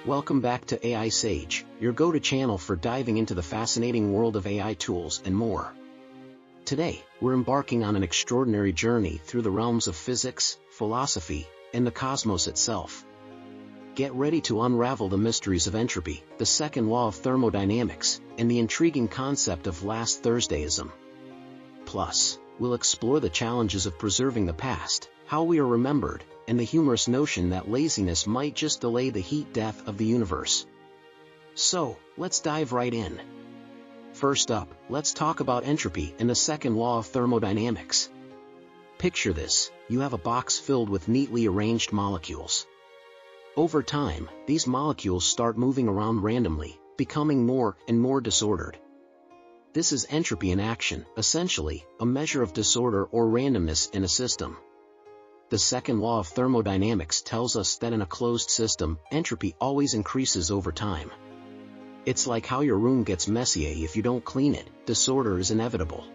Welcome back to AI Sage, your go-to channel for diving into the fascinating world of AI tools and more. Today, we're embarking on an extraordinary journey through the realms of physics, philosophy, and the cosmos itself. Get ready to unravel the mysteries of entropy, the second law of thermodynamics, and the intriguing concept of last Thursdayism. Plus, we'll explore the challenges of preserving the past, how we are remembered, and the humorous notion that laziness might just delay the heat death of the universe. So, let's dive right in. First up, let's talk about entropy and the second law of thermodynamics. Picture this: you have a box filled with neatly arranged molecules. Over time, these molecules start moving around randomly, becoming more and more disordered. This is entropy in action, essentially, a measure of disorder or randomness in a system. The second law of thermodynamics tells us that in a closed system, entropy always increases over time. It's like how your room gets messy if you don't clean it. Disorder is inevitable.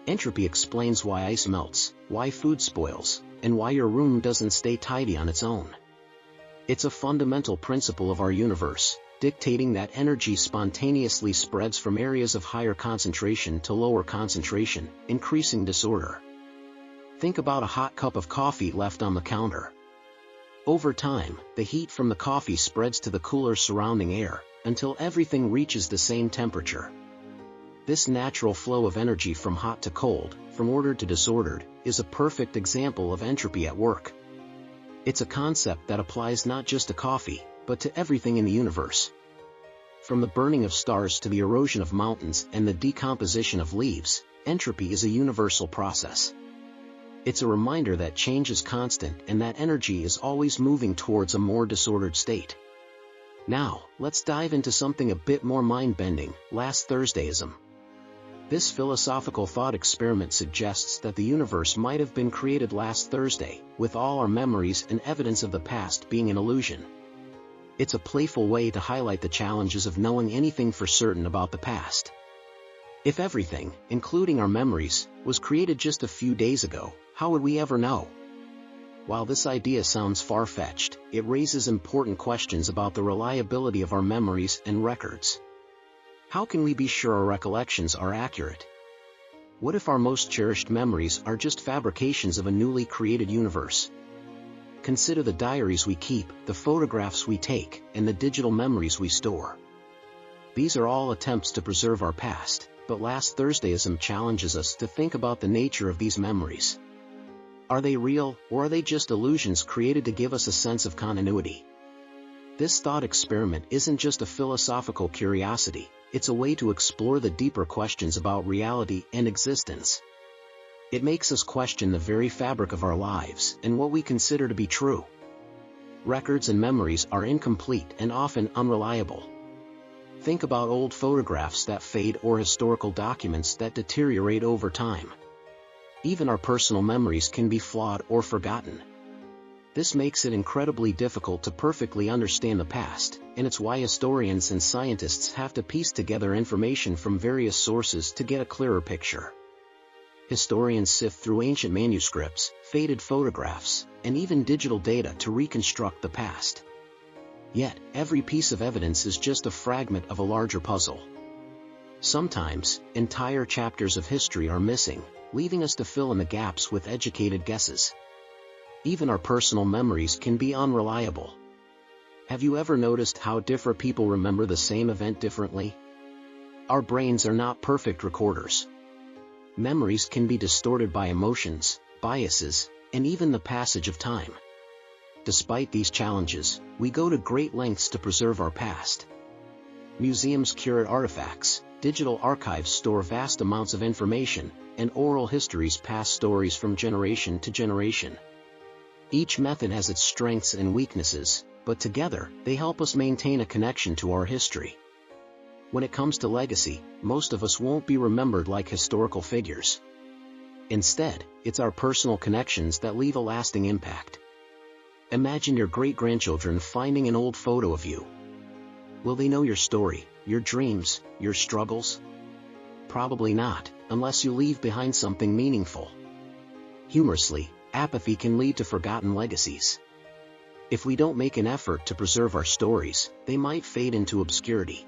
Entropy explains why ice melts, why food spoils, and why your room doesn't stay tidy on its own. It's a fundamental principle of our universe, dictating that energy spontaneously spreads from areas of higher concentration to lower concentration, increasing disorder. Think about a hot cup of coffee left on the counter. Over time, the heat from the coffee spreads to the cooler surrounding air, until everything reaches the same temperature. This natural flow of energy from hot to cold, from ordered to disordered, is a perfect example of entropy at work. It's a concept that applies not just to coffee, but to everything in the universe. From the burning of stars to the erosion of mountains and the decomposition of leaves, entropy is a universal process. It's a reminder that change is constant and that energy is always moving towards a more disordered state. Now, let's dive into something a bit more mind-bending: last Thursdayism. This philosophical thought experiment suggests that the universe might have been created last Thursday, with all our memories and evidence of the past being an illusion. It's a playful way to highlight the challenges of knowing anything for certain about the past. If everything, including our memories, was created just a few days ago, how would we ever know? While this idea sounds far-fetched, it raises important questions about the reliability of our memories and records. How can we be sure our recollections are accurate? What if our most cherished memories are just fabrications of a newly created universe? Consider the diaries we keep, the photographs we take, and the digital memories we store. These are all attempts to preserve our past, but last Thursdayism challenges us to think about the nature of these memories. Are they real, or are they just illusions created to give us a sense of continuity? This thought experiment isn't just a philosophical curiosity, it's a way to explore the deeper questions about reality and existence. It makes us question the very fabric of our lives and what we consider to be true. Records and memories are incomplete and often unreliable. Think about old photographs that fade or historical documents that deteriorate over time. Even our personal memories can be flawed or forgotten. This makes it incredibly difficult to perfectly understand the past, and it's why historians and scientists have to piece together information from various sources to get a clearer picture. Historians sift through ancient manuscripts, faded photographs, and even digital data to reconstruct the past. Yet, every piece of evidence is just a fragment of a larger puzzle. Sometimes, entire chapters of history are missing, leaving us to fill in the gaps with educated guesses. Even our personal memories can be unreliable. Have you ever noticed how different people remember the same event differently? Our brains are not perfect recorders. Memories can be distorted by emotions, biases, and even the passage of time. Despite these challenges, we go to great lengths to preserve our past. Museums curate artifacts, digital archives store vast amounts of information, and oral histories pass stories from generation to generation. Each method has its strengths and weaknesses, but together, they help us maintain a connection to our history. When it comes to legacy, most of us won't be remembered like historical figures. Instead, it's our personal connections that leave a lasting impact. Imagine your great-grandchildren finding an old photo of you. Will they know your story, your dreams, your struggles? Probably not, unless you leave behind something meaningful. Humorously, apathy can lead to forgotten legacies. If we don't make an effort to preserve our stories, they might fade into obscurity.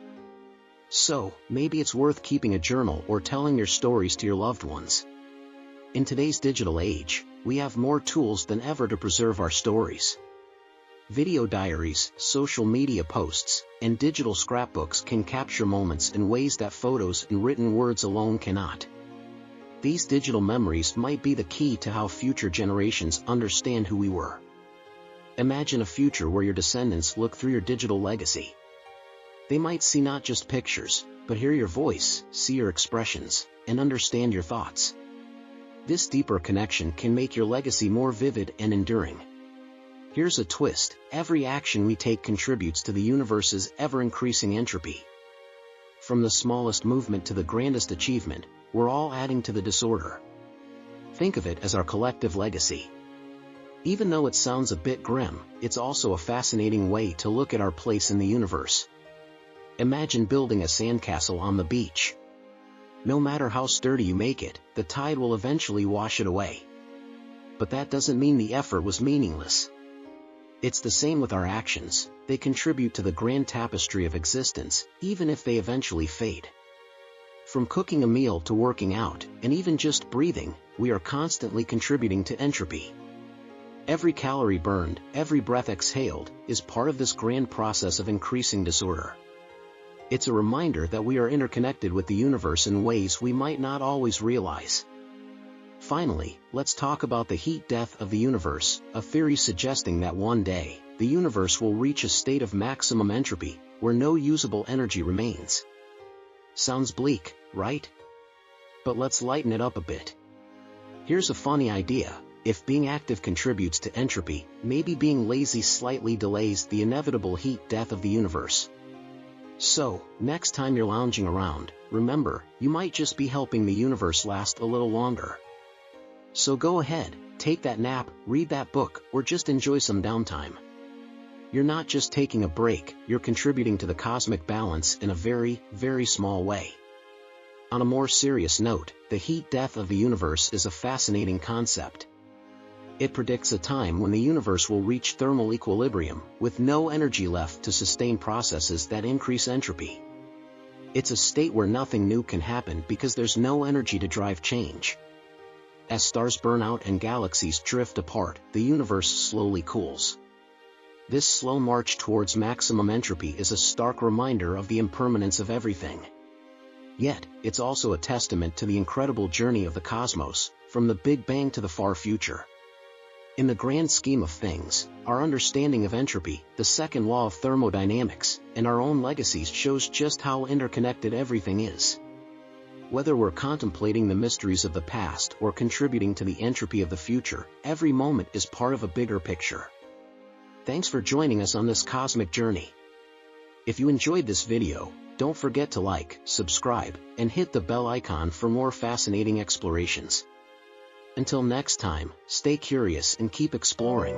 So, maybe it's worth keeping a journal or telling your stories to your loved ones. In today's digital age, we have more tools than ever to preserve our stories. Video diaries, social media posts, and digital scrapbooks can capture moments in ways that photos and written words alone cannot. These digital memories might be the key to how future generations understand who we were. Imagine a future where your descendants look through your digital legacy. They might see not just pictures, but hear your voice, see your expressions, and understand your thoughts. This deeper connection can make your legacy more vivid and enduring. Here's a twist: every action we take contributes to the universe's ever-increasing entropy. From the smallest movement to the grandest achievement, we're all adding to the disorder. Think of it as our collective legacy. Even though it sounds a bit grim, it's also a fascinating way to look at our place in the universe. Imagine building a sandcastle on the beach. No matter how sturdy you make it, the tide will eventually wash it away. But that doesn't mean the effort was meaningless. It's the same with our actions. They contribute to the grand tapestry of existence, even if they eventually fade. From cooking a meal to working out, and even just breathing, we are constantly contributing to entropy. Every calorie burned, every breath exhaled, is part of this grand process of increasing disorder. It's a reminder that we are interconnected with the universe in ways we might not always realize. Finally, let's talk about the heat death of the universe, a theory suggesting that one day, the universe will reach a state of maximum entropy, where no usable energy remains. Sounds bleak, right? But let's lighten it up a bit. Here's a funny idea: if being active contributes to entropy, maybe being lazy slightly delays the inevitable heat death of the universe. So, next time you're lounging around, remember, you might just be helping the universe last a little longer. So go ahead, take that nap, read that book, or just enjoy some downtime. You're not just taking a break, you're contributing to the cosmic balance in a very, very small way. On a more serious note, the heat death of the universe is a fascinating concept. It predicts a time when the universe will reach thermal equilibrium, with no energy left to sustain processes that increase entropy. It's a state where nothing new can happen because there's no energy to drive change. As stars burn out and galaxies drift apart, the universe slowly cools. This slow march towards maximum entropy is a stark reminder of the impermanence of everything. Yet, it's also a testament to the incredible journey of the cosmos, from the Big Bang to the far future. In the grand scheme of things, our understanding of entropy, the second law of thermodynamics, and our own legacies shows just how interconnected everything is. Whether we're contemplating the mysteries of the past or contributing to the entropy of the future, every moment is part of a bigger picture. Thanks for joining us on this cosmic journey. If you enjoyed this video, don't forget to like, subscribe, and hit the bell icon for more fascinating explorations. Until next time, stay curious and keep exploring.